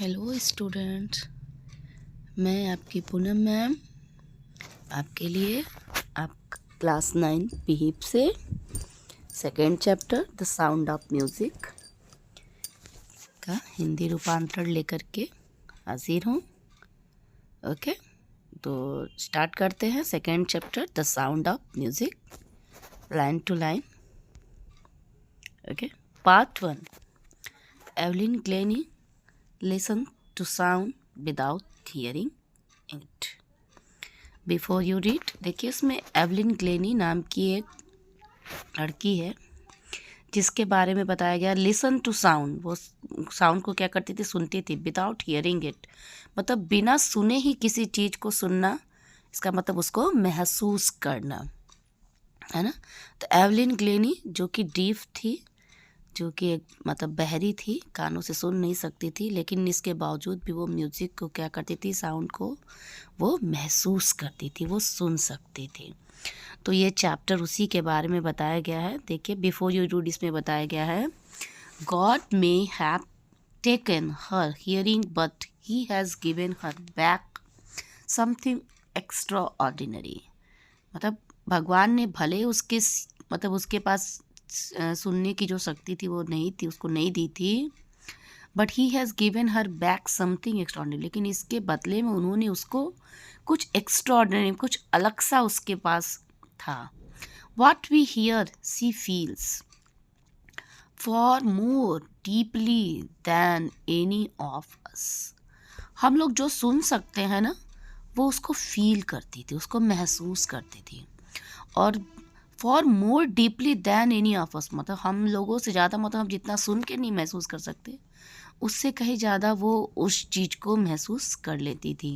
Hello students, मैं आपकी Poonam ma'am आपके लिए आप क्लास 9 पीहीप से second chapter the sound of music का हिंदी रूपांतरण लेकर के हाजिर हूँ। ओके, तो स्टार्ट करते हैं second chapter the sound of music line to line. Okay, part 1। Evelyn Glennie listen to sound without hearing it. Before you read, देखिए इसमें एवलिन ग्लेनी नाम की एक लड़की है जिसके बारे में बताया गया लिसन टू साउंड। वो साउंड को क्या करती थी, सुनती थी, विदाउट हियरिंग इट मतलब बिना सुने ही किसी चीज़ को सुनना, इसका मतलब उसको महसूस करना, है ना। तो एवलिन ग्लेनी जो कि डीफ थी, जो कि एक मतलब बहरी थी, कानों से सुन नहीं सकती थी, लेकिन इसके बावजूद भी वो म्यूज़िक को क्या करती थी, साउंड को वो महसूस करती थी, वो सुन सकती थी। तो ये चैप्टर उसी के बारे में बताया गया है। देखिए बिफोर यू रीड इसमें बताया गया है, God may have taken her hearing but he has given her back something extra ordinary. मतलब भगवान ने भले उसके पास सुनने की जो शक्ति थी वो नहीं थी, उसको नहीं दी थी, but he has given her back something extraordinary, लेकिन इसके बदले में उन्होंने उसको कुछ एक्स्ट्राऑर्डिनरी, कुछ अलग सा उसके पास था। What we hear she feels far more deeply than any of us. हम लोग जो सुन सकते हैं ना, वो उसको फील करती थी, उसको महसूस करती थी। और for more deeply than any of अस मतलब हम लोगों से ज़्यादा, मतलब हम जितना सुन के नहीं महसूस कर सकते, उससे कहीं ज़्यादा वो उस चीज़ को महसूस कर लेती थी।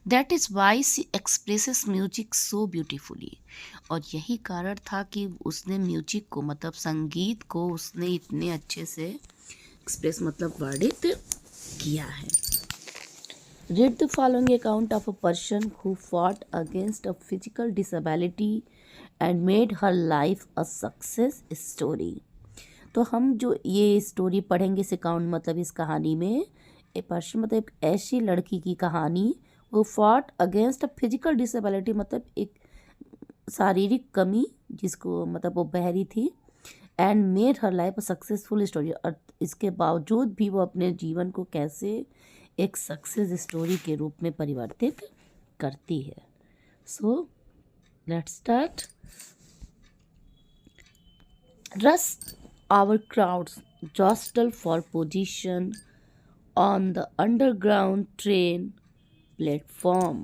That is why she expresses music so beautifully. और यही कारण था कि उसने म्यूजिक को मतलब संगीत को उसने इतने अच्छे से एक्सप्रेस मतलब वर्णित किया है। Read the following account of a person who fought against a physical disability and made her life a success story. तो हम जो ये स्टोरी पढ़ेंगे इस अकाउंट मतलब इस कहानी में ए पर्सन मतलब एक ऐसी लड़की की कहानी, वो fought against a physical disability मतलब एक शारीरिक कमी जिसको मतलब वो बहरी थी, and made her life a successful story. और इसके बावजूद भी वो अपने जीवन को कैसे एक सक्सेस स्टोरी के रूप में परिवर्तित करती है। So let's start. Thus our crowds jostle for position on the underground train platform.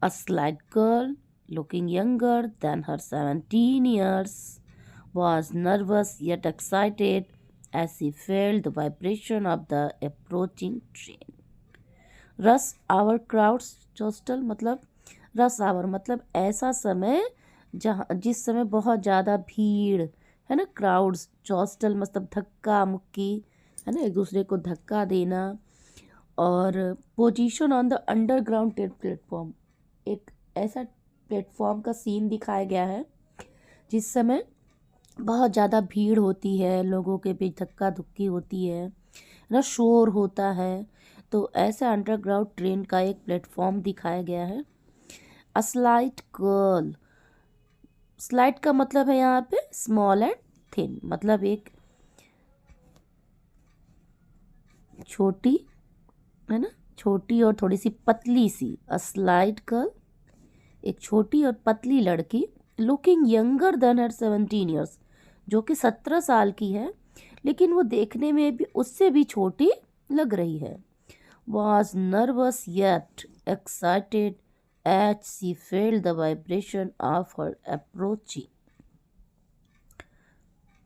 A slight girl, looking younger than her 17 years, was nervous yet excited as she felt the vibration of the approaching train. Rush hour crowds jostle मतलब रस our मतलब ऐसा समय जिस समय बहुत ज़्यादा भीड़ है ना, क्राउड्स, जॉस्टल मतलब धक्का मुक्की, है ना, एक दूसरे को धक्का देना। और position on the underground platform, एक ऐसा प्लेटफॉर्म का सीन दिखाया गया है जिस समय बहुत ज़्यादा भीड़ होती है, लोगों के बीच धक्का धुक्की होती है ना, शोर होता है। तो ऐसा अंडरग्राउंड ट्रेन का एक प्लेटफॉर्म दिखाया गया है। अ स्लाइट गर्ल, स्लाइट का मतलब है यहाँ पे स्मॉल एंड थिन, मतलब एक छोटी, है ना, छोटी और थोड़ी सी पतली सी। अ स्लाइट गर्ल, एक छोटी और पतली लड़की, लुकिंग यंगर देन हर 17 ईयर्स, जो कि 17 साल की है, लेकिन वो देखने में भी उससे भी छोटी लग रही है। Was nervous yet excited as she felt the vibration of her approaching.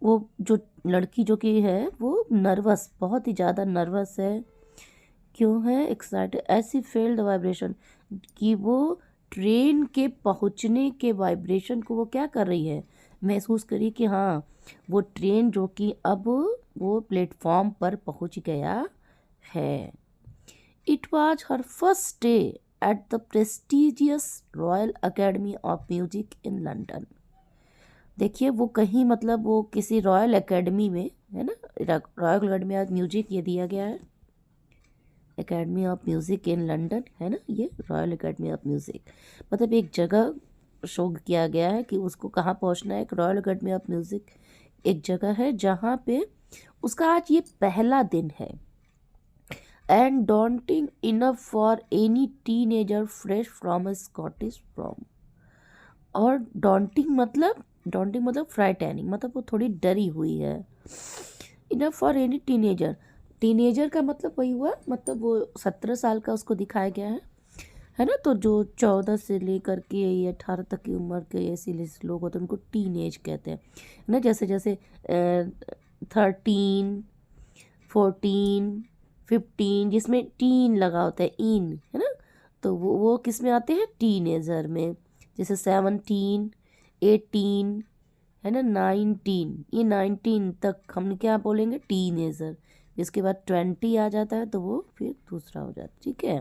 वो जो लड़की जो कि है वो नर्वस, बहुत ही ज़्यादा नर्वस है। क्यों है एक्साइटेड? ऐसी फेल द वाइब्रेशन कि वो ट्रेन के पहुंचने के वाइब्रेशन को वो क्या कर रही है, महसूस करी कि हाँ वो ट्रेन जो कि अब वो प्लेटफॉर्म पर पहुंच गया है। It was her first day at the prestigious Royal Academy of Music in London. देखिए वो कहीं मतलब वो किसी रॉयल एकेडमी में, है ना, रॉयल एकेडमी ऑफ म्यूजिक ये दिया गया है। Academy of music in London, है ना, ये रॉयल एकेडमी ऑफ म्यूज़िक, मतलब एक जगह शो किया गया है कि उसको कहाँ पहुँचना है। एक रॉयल एकेडमी ऑफ म्यूज़िक एक जगह है जहाँ पे उसका आज ये पहला दिन है। And daunting enough for any teenager fresh from a Scottish from. और डॉन्टिंग मतलब फ्राइटेनिंग, मतलब वो थोड़ी डरी हुई है। Enough for any teenager, teenager का मतलब वही हुआ, मतलब वो 17 साल का उसको दिखाया गया है ना। तो जो 14 से लेकर के ये 18 तक की उम्र के ऐसे लोग होते हैं उनको टीन एज कहते हैं, है ना। जैसे जैसे 13, 14, 15 जिसमें टीन लगा होता है, इन, है ना, तो वो किस में आते हैं, टीनेजर में। जैसे 17, 18, है ना, 19, ये 19 तक हम क्या बोलेंगे, टीनेजर। इसके बाद 20 आ जाता है तो वो फिर दूसरा हो जाता है, ठीक है।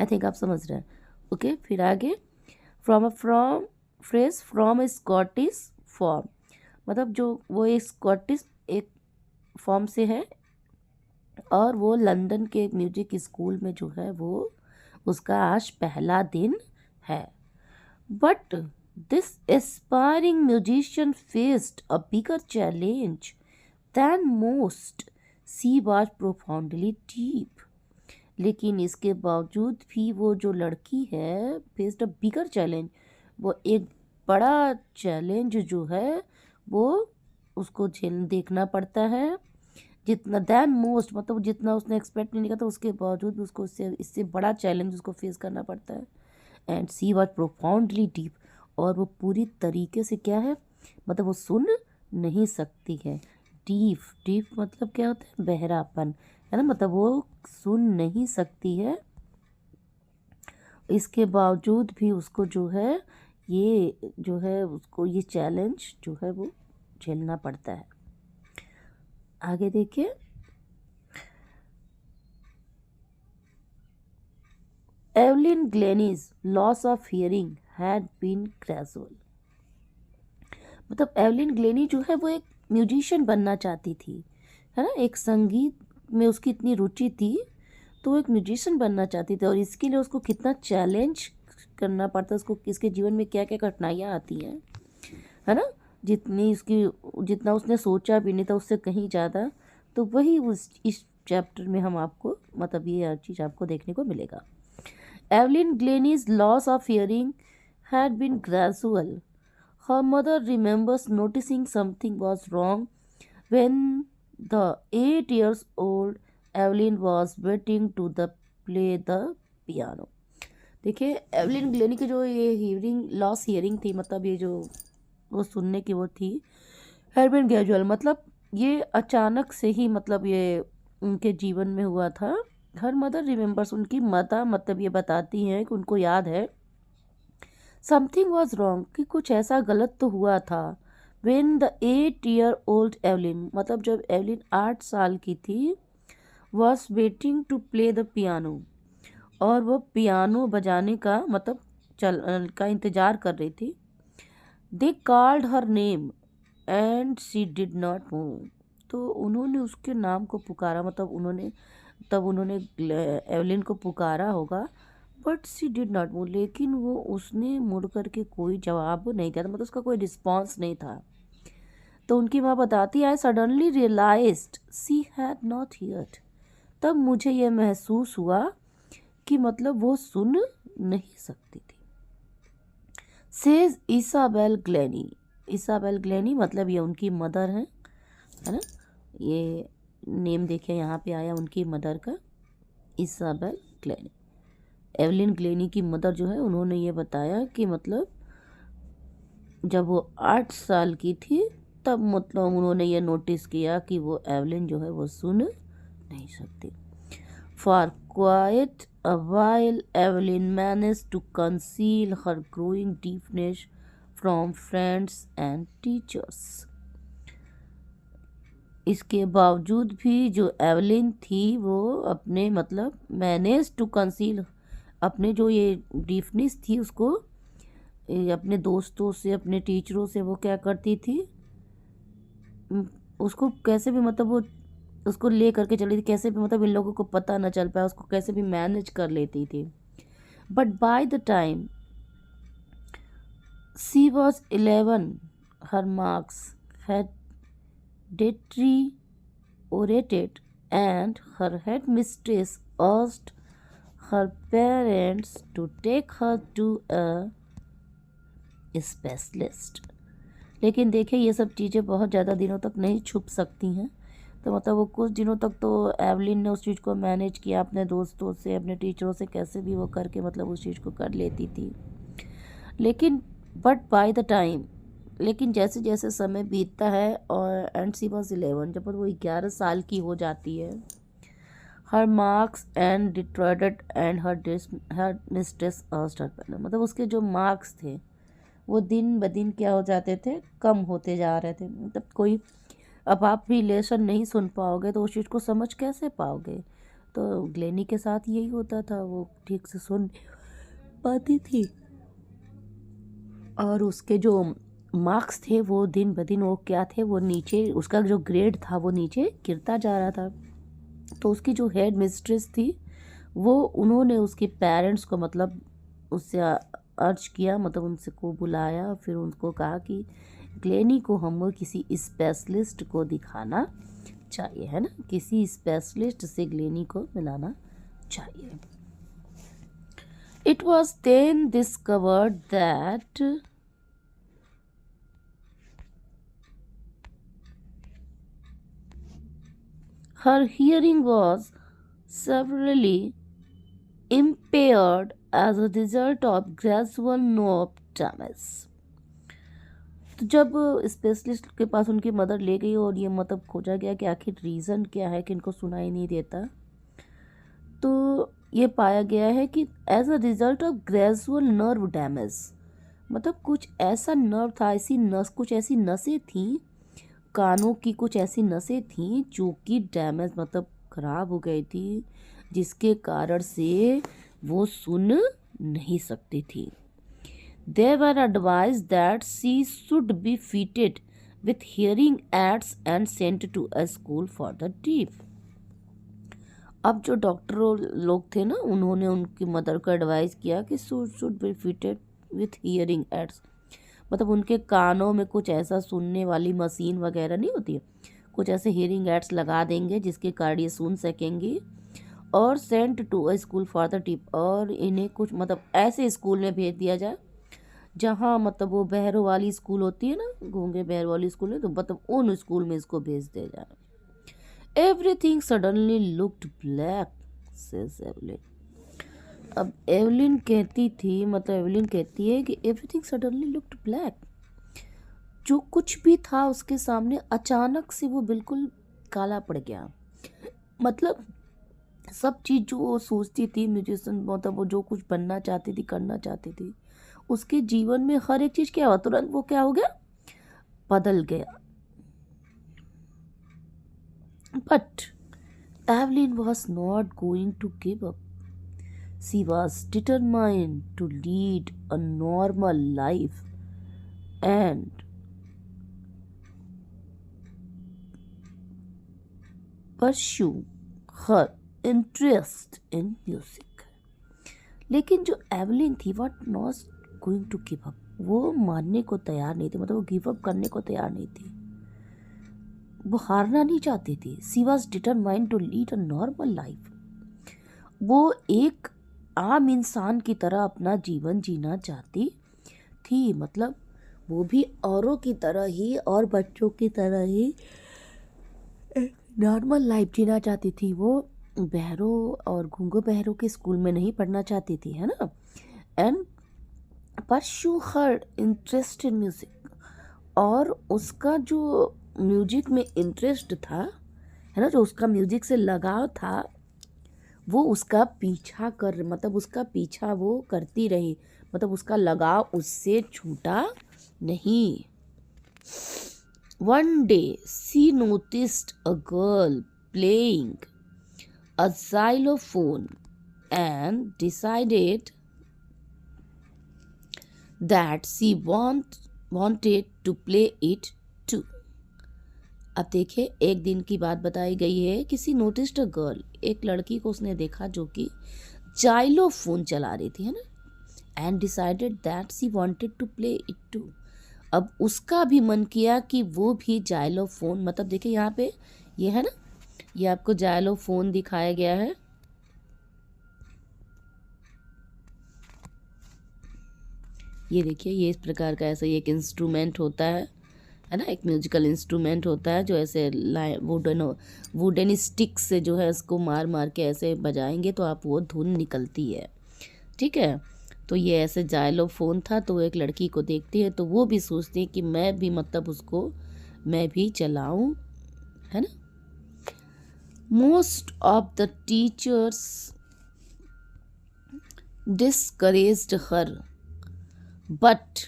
आई थिंक आप समझ रहे हैं। ओके, फिर आगे, from phrase from A Scottish form, मतलब जो वो एक स्कॉटिश एक फॉर्म से है और वो लंदन के म्यूजिक स्कूल में जो है वो उसका आज पहला दिन है। But this aspiring musician faced a bigger challenge than most. She was profoundly deep. लेकिन इसके बावजूद भी वो जो लड़की है फेस्ड अ बिगर चैलेंज, वो एक बड़ा चैलेंज जो है वो उसको देखना पड़ता है। जितना दैन मोस्ट, मतलब जितना उसने एक्सपेक्ट नहीं किया था उसके बावजूद भी उसको इससे बड़ा चैलेंज उसको फेस करना पड़ता है। And she was profoundly deep, और वो पूरी तरीके से क्या है, मतलब वो सुन नहीं सकती है। डीप, डीप मतलब क्या होता है, बहरापन, है ना, मतलब वो सुन नहीं सकती है। इसके बावजूद भी उसको जो है ये जो है उसको ये चैलेंज जो है वो झेलना पड़ता है। आगे देखिए, Evelyn Glennie's loss of hearing had been gradual, मतलब एवलिन ग्लेनी जो है वो एक म्यूजिशियन बनना चाहती थी, है ना, एक संगीत में उसकी इतनी रुचि थी तो वो एक म्यूजिशियन बनना चाहती थी। और इसके लिए उसको कितना चैलेंज करना पड़ता है, उसको इसके जीवन में क्या क्या कठिनाइयाँ आती हैं, है ना, जितना उसने सोचा भी नहीं था उससे कहीं ज़्यादा। तो वही इस चैप्टर में हम आपको, मतलब ये हर चीज़ आपको देखने को मिलेगा। Evelyn Glennie's loss of hearing had been gradual. Her mother remembers noticing something was wrong when the 8 years old Evelyn was waiting to play the piano. देखिए, एवलिन ग्लेनी की जो ये हियरिंग थी, मतलब ये जो वो सुनने की वो थी, हैड बीन ग्रेजुअल, मतलब ये अचानक से ही, मतलब ये उनके जीवन में हुआ था। हर मदर रिमेम्बर्स, उनकी माता मतलब ये बताती हैं कि उनको याद है, समथिंग वॉज रॉन्ग, कि कुछ ऐसा गलत तो हुआ था। वेन द 8-year-old एवलिन, मतलब जब एवलिन 8 साल की थी, was waiting to play the piano, और वो पियानो बजाने का मतलब का इंतज़ार कर रही थी। They called her name and she did not move, तो उन्होंने उसके नाम को पुकारा, मतलब उन्होंने एवलिन को पुकारा होगा, but she did not move, लेकिन वो उसने मुड़ करके कोई जवाब नहीं दिया था, मतलब उसका कोई रिस्पॉन्स नहीं था। तो उनकी माँ बताती है, I suddenly realized she had not heard, तब मुझे ये महसूस हुआ कि मतलब वो सुन नहीं सकती थी। Says Isabel Glennie, Isabel Glennie मतलब ये उनकी मदर है ना, ये नेम देखिए यहाँ पे आया उनकी मदर का, इसाबेल ग्लेनी। एवलिन ग्लेनी की मदर जो है उन्होंने ये बताया कि मतलब जब वो 8 साल की थी तब मतलब उन्होंने ये नोटिस किया कि वो एवलिन जो है वो सुन नहीं सकती। For quite a while Evelyn manage to conceal her growing deepness from friends and teachers. इसके बावजूद भी जो एवलिन थी वो अपने मतलब मैनेज टू कंसील, अपने जो ये डीपनेस थी उसको अपने दोस्तों से, अपने टीचरों से वो क्या करती थी, उसको कैसे भी मतलब वो उसको ले करके चली थी, कैसे भी मतलब इन लोगों को पता ना चल पाया, उसको कैसे भी मैनेज कर लेती थी. But by the time she was 11, her marks had deteriorated and her headmistress asked her parents to take her to a specialist. लेकिन देखिए ये सब चीज़ें बहुत ज़्यादा दिनों तक नहीं छुप सकती हैं. तो मतलब वो कुछ दिनों तक तो एवलिन ने उस चीज़ को मैनेज किया, अपने दोस्तों से, अपने टीचरों से कैसे भी वो करके मतलब उस चीज़ को कर लेती थी. लेकिन बट बाय द टाइम, लेकिन जैसे जैसे समय बीतता है और एंड शी वॉज 11, जब वो 11 साल की हो जाती है, her marks and deteriorated and her mistress asked her parents, मतलब उसके जो मार्क्स थे वो दिन ब दिन क्या हो जाते थे, कम होते जा रहे थे. मतलब कोई, अब आप भी लेसन नहीं सुन पाओगे तो उस चीज़ को समझ कैसे पाओगे. तो ग्लेनी के साथ यही होता था, वो ठीक से सुन पाती थी और उसके जो मार्क्स थे वो दिन ब दिन वो क्या थे, वो नीचे, उसका जो ग्रेड था वो नीचे गिरता जा रहा था. तो उसकी जो हेड मिस्ट्रेस थी वो, उन्होंने उसके पेरेंट्स को मतलब उससे अर्ज किया, मतलब उनसे को बुलाया, फिर उनको कहा कि ग्लेनी को हम किसी स्पेशलिस्ट को दिखाना चाहिए, है ना, किसी स्पेशलिस्ट से ग्लेनी को मिलाना चाहिए. It was then discovered that her hearing was severely impaired as a result of gradual nerve damage. तो जब स्पेशलिस्ट के पास उनकी मदर ले गई और ये मतलब खोजा गया कि आखिर रीज़न क्या है कि इनको सुनाई नहीं देता, तो ये पाया गया है कि as a result of gradual nerve damage, मतलब कुछ ऐसा नर्व था, ऐसी नस, कुछ ऐसी नसें थीं, कानों की कुछ ऐसी नसें थीं जो कि डैमेज, मतलब ख़राब हो गई थी, जिसके कारण से वो सुन नहीं सकती थी. They were advised that she should be fitted with hearing aids and sent to a school for the deaf. अब जो डॉक्टर लोग थे ना, उन्होंने उनकी मदर को एडवाइस किया कि should be fitted with hearing aids, मतलब उनके कानों में कुछ ऐसा सुनने वाली मशीन वगैरह नहीं होती है, कुछ ऐसे हियरिंग एड्स लगा देंगे जिसके कारण ये सुन सकेंगी, और sent to a school for the deaf, और इन्हें कुछ मतलब ऐसे स्कूल में भेज दिया जाए जहाँ मतलब वो बहरों वाली स्कूल होती है ना, गूंगे बहर वाली स्कूल है, तो मतलब उन स्कूल में इसको भेज दिया जाए. Everything suddenly looked black says Evelyn. अब एवलिन कहती थी, मतलब एवलिन कहती है कि एवरीथिंग सडनली लुक्ड ब्लैक, जो कुछ भी था उसके सामने अचानक से वो बिल्कुल काला पड़ गया. मतलब सब चीज़ जो वो सोचती थी म्यूजिशियन, मतलब वो जो कुछ बनना चाहती थी, करना चाहती थी, उसके जीवन में हर एक चीज़ क्या हुआ, तुरंत वो क्या हो गया, बदल गया. But Evelyn was not going to give up. She was determined to lead a normal life and pursue her interest in music. लेकिन जो एवलिन थी was not going to give up, वो मानने को तैयार नहीं थी, मतलब वो गिव अप करने को तैयार नहीं थी, वो हारना नहीं चाहती थी. She was determined to lead a normal life. वो एक आम इंसान की तरह अपना जीवन जीना चाहती थी, मतलब वो भी औरों की तरह ही और बच्चों की तरह ही नॉर्मल लाइफ जीना चाहती थी. वो बहरों और गूंगो बहरों के स्कूल में नहीं पढ़ना चाहती थी, है ना. And pursue her interest in music, और उसका जो म्यूजिक में इंटरेस्ट था, है ना, जो उसका म्यूजिक से लगाव था, वो उसका पीछा कर, मतलब उसका पीछा वो करती रही, मतलब उसका लगाव उससे छूटा नहीं. One day she noticed a girl playing a xylophone and decided that she wanted to play it too. अब देखिए, एक दिन की बात बताई गई है। किसी नोटिस्ड अ गर्ल, एक लड़की को उसने देखा जो कि जाइलोफोन चला रही थी, है ना, and decided that she wanted to play it too. अब उसका भी मन किया कि वो भी जाइलोफोन, मतलब देखिए यहाँ पे ये है ना, ये आपको जाइलोफोन दिखाया गया है। ये देखिए, ये इस प्रकार का ऐसा एक इंस्ट्रूमेंट होता है ना, एक म्यूजिकल इंस्ट्रूमेंट होता है जो ऐसे वुडन स्टिक से जो है इसको मार मार के ऐसे बजाएंगे तो आप वो धुन निकलती है, ठीक है। तो ये ऐसे जाइलोफोन था, तो वो एक लड़की को देखती है तो वो भी सोचती है कि मैं भी मतलब उसको मैं भी चलाऊं, है ना। Most of the teachers discouraged her, but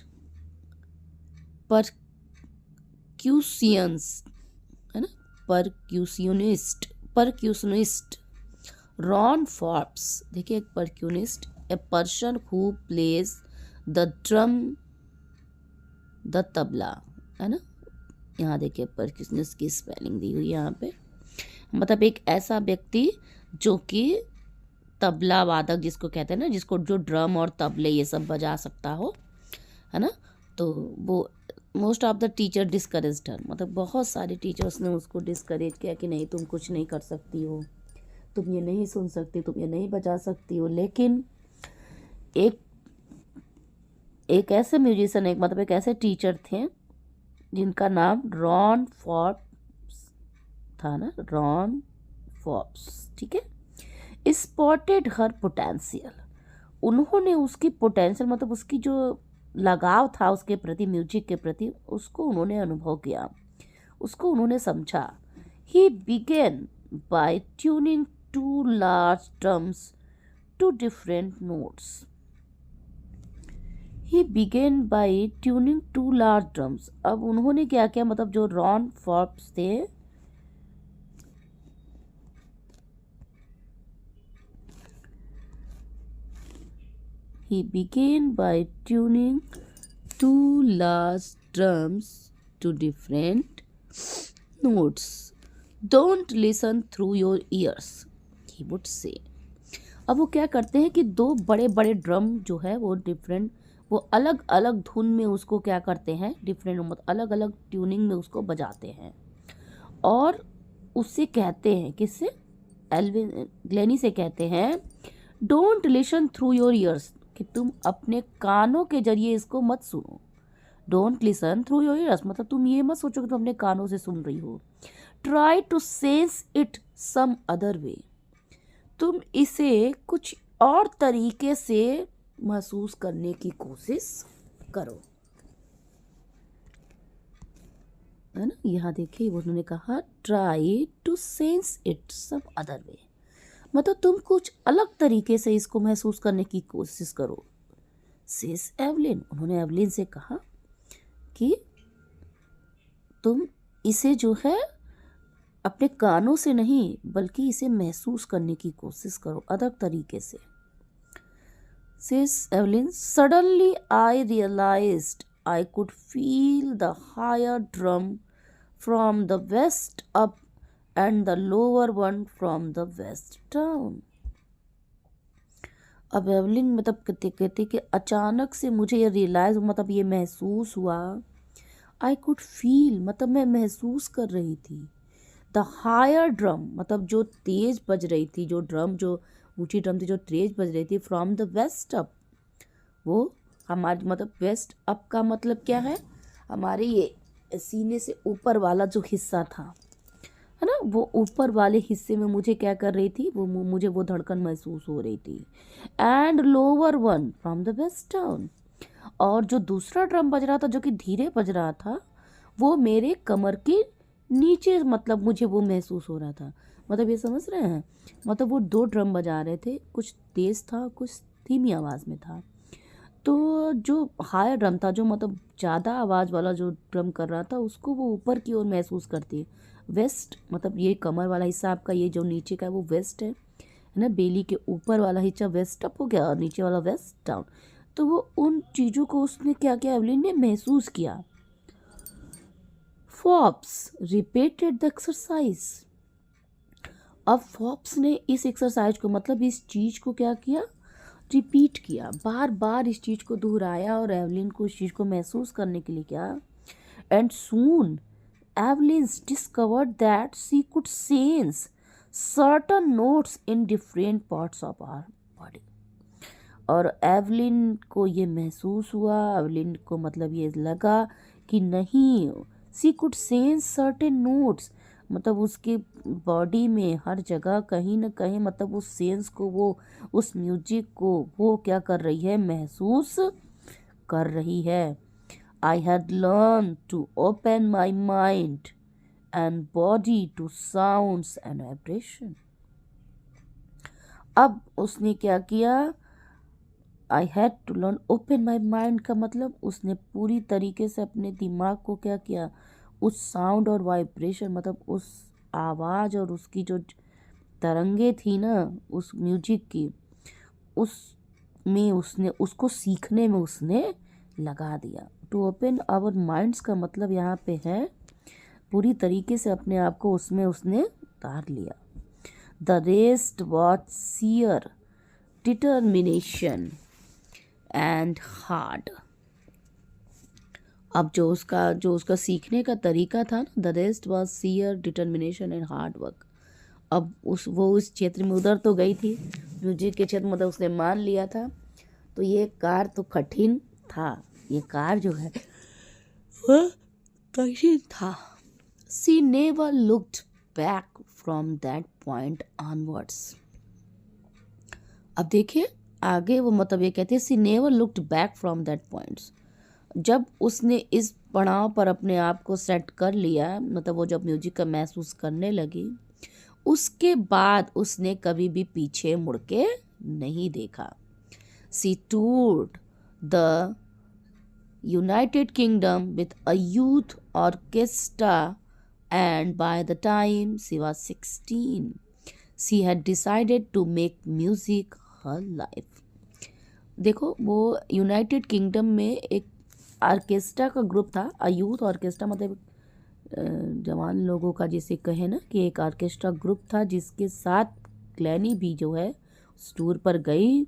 percussions, है ना, परक्यूशनिस्ट रॉन फॉर्ब्स, देखिए एक percussionist, a person who plays the drum, the tabla, है ना। यहाँ देखिए परक्यूशनिस्ट की स्पेलिंग दी हुई यहाँ पे, मतलब एक ऐसा व्यक्ति जो कि तबला वादक जिसको कहते हैं ना, जिसको जो ड्रम और तबले ये सब बजा सकता हो, है ना। तो वो most of the teacher discouraged her, मतलब बहुत सारे टीचर्स ने उसको डिस्करेज किया कि नहीं तुम कुछ नहीं कर सकती हो, तुम ये नहीं सुन सकती, तुम ये नहीं बजा सकती हो। लेकिन एक एक ऐसे म्यूजिशियन, एक मतलब एक ऐसे टीचर थे जिनका नाम रॉन फॉर्ब्स था ना, रॉन फॉर्ब्स, ठीक है। स्पॉटेड हर पोटेंशियल, उन्होंने उसकी पोटेंशियल मतलब उसकी जो लगाव था उसके प्रति, म्यूजिक के प्रति, उसको उन्होंने अनुभव किया, उसको उन्होंने समझा। He began by tuning two large drums to different notes. He began by tuning two large drums. अब उन्होंने क्या किया, मतलब जो रॉन फॉर्ब्स थे, he began by tuning two large drums to different notes. Don't listen through your ears, he would say. अब वो क्या करते हैं कि दो बड़े बड़े ड्रम जो है वो डिफरेंट, वो अलग अलग धुन में उसको क्या करते हैं, डिफरेंट मतलब अलग अलग ट्यूनिंग में उसको बजाते हैं, और उससे कहते हैं, किससे, एल्विन ग्लेनी से कहते हैं, don't listen through your ears, कि तुम अपने कानों के जरिए इसको मत सुनो। Don't listen through your ears मतलब तुम ये मत सोचो कि तुम अपने कानों से सुन रही हो। Try to sense it some other way, तुम इसे कुछ और तरीके से महसूस करने की कोशिश करो, है ना। यहाँ देखिए उन्होंने कहा try to sense it some other way, मतलब तुम कुछ अलग तरीके से इसको महसूस करने की कोशिश करो। सेस एवलिन, उन्होंने एवलिन से कहा कि तुम इसे जो है अपने कानों से नहीं बल्कि इसे महसूस करने की कोशिश करो अलग तरीके से। Says Evelyn, suddenly I realized I could feel the higher drum from the waist up and the lower one from the west down. अब एवलिन मतलब कहते कि अचानक से मुझे ये रियलाइज मतलब ये महसूस हुआ, आई कुड फील मतलब मैं महसूस कर रही थी, द हायर ड्रम मतलब जो तेज बज रही थी, जो ड्रम जो ऊंची ड्रम थी जो तेज बज रही थी, फ्रॉम द वेस्ट अप, वो हमारे मतलब वेस्ट अप का मतलब क्या है, हमारे ये सीने से ऊपर वाला जो हिस्सा था, है ना, वो ऊपर वाले हिस्से में मुझे क्या कर रही थी, वो मुझे वो धड़कन महसूस हो रही थी। And lower one from the waist down, और जो दूसरा ड्रम बज रहा था जो कि धीरे बज रहा था, वो मेरे कमर के नीचे मतलब मुझे वो महसूस हो रहा था। मतलब ये समझ रहे हैं, मतलब वो दो ड्रम बजा रहे थे, कुछ तेज़ था कुछ धीमी आवाज़ में था। तो जो हायर ड्रम था, जो मतलब ज़्यादा आवाज़ वाला जो ड्रम कर रहा था, उसको वो ऊपर की ओर महसूस करती है। वेस्ट मतलब ये कमर वाला हिस्सा आपका, ये जो नीचे का है वो वेस्ट है ना, बेली के ऊपर वाला हिस्सा वेस्ट अप हो गया और नीचे वाला वेस्ट डाउन। तो वो उन चीज़ों को उसने क्या किया, एवलिन ने महसूस किया। फॉप्स रिपीटेड द एक्सरसाइज। अब फॉप्स ने इस एक्सरसाइज को, मतलब इस चीज को क्या किया, रिपीट किया, बार बार इस चीज को दोहराया और एवलिन को इस चीज को महसूस करने के लिए क्या। And soon Evelyn discovered that she could sense certain notes in different parts of our body. और एवलिन को ये महसूस हुआ, एवलिन को मतलब ये लगा कि नहीं, she could sense certain notes, मतलब उसके बॉडी में हर जगह कहीं ना कहीं, मतलब उस सेंस को, वो उस म्यूजिक को वो क्या कर रही है, महसूस कर रही है। I had learn to open my mind and body to sounds and vibration. अब उसने क्या किया, I had to learn, open my mind का मतलब उसने पूरी तरीके से अपने दिमाग को क्या किया, उस साउंड और वाइब्रेशन, मतलब उस आवाज़ और उसकी जो तरंगे थी ना उस म्यूजिक की, उसमें उसने उसको सीखने में उसने लगा दिया। टू ओपन आवर माइंड्स का मतलब यहाँ पे है पूरी तरीके से अपने आप को उसमें उसने उतार लिया। The rest was sheer determination and hard. अब जो उसका सीखने का तरीका था ना, the rest was sheer determination and hard work. अब वो उस क्षेत्र में उधर तो गई थी, म्यूजिक के क्षेत्र, मतलब उसने मान लिया था, तो ये कार्य तो कठिन था, ये कार्य जो है वह कठिन था। She never looked back from that point onwards. अब देखिए आगे वो मतलब ये कहते हैं, she never looked back from that points. जब उसने इस पड़ाव पर अपने आप को सेट कर लिया, मतलब वो जब म्यूजिक का महसूस करने लगी, उसके बाद उसने कभी भी पीछे मुड़ के नहीं देखा। She toured the United Kingdom with a youth orchestra and by the time she was 16 she had decided to make music her life. देखो वो यूनाइटेड किंगडम में एक ऑर्केस्ट्रा का ग्रुप था, अ यूथ ऑर्केस्ट्रा मतलब जवान लोगों का जिसे कहे ना, कि एक ऑर्केस्ट्रा ग्रुप था जिसके साथ ग्लैनी भी जो है उस टूर पर गई।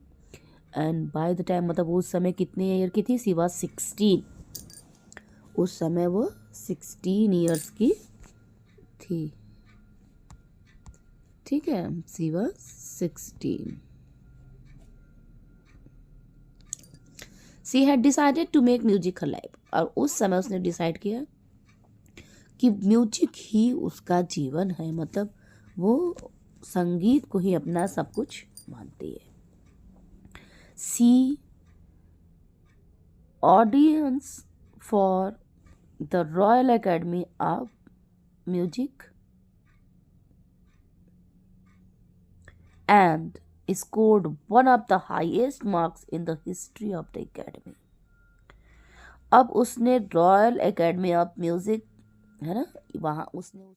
एंड बाय द टाइम मतलब उस समय कितने ईयर की थी, शी वाज 16, उस समय वो 16 ईयर्स की थी, ठीक है, she was 16। She had decided to make music her life, और उस समय उसने डिसाइड किया कि म्यूजिक ही उसका जीवन है, मतलब वो संगीत को ही अपना सब कुछ मानती है। She auditioned for the Royal Academy of Music and scored one of the highest marks in the history of the academy। अब उसने रॉयल एकेडमी ऑफ म्यूजिक है ना, वहाँ उसने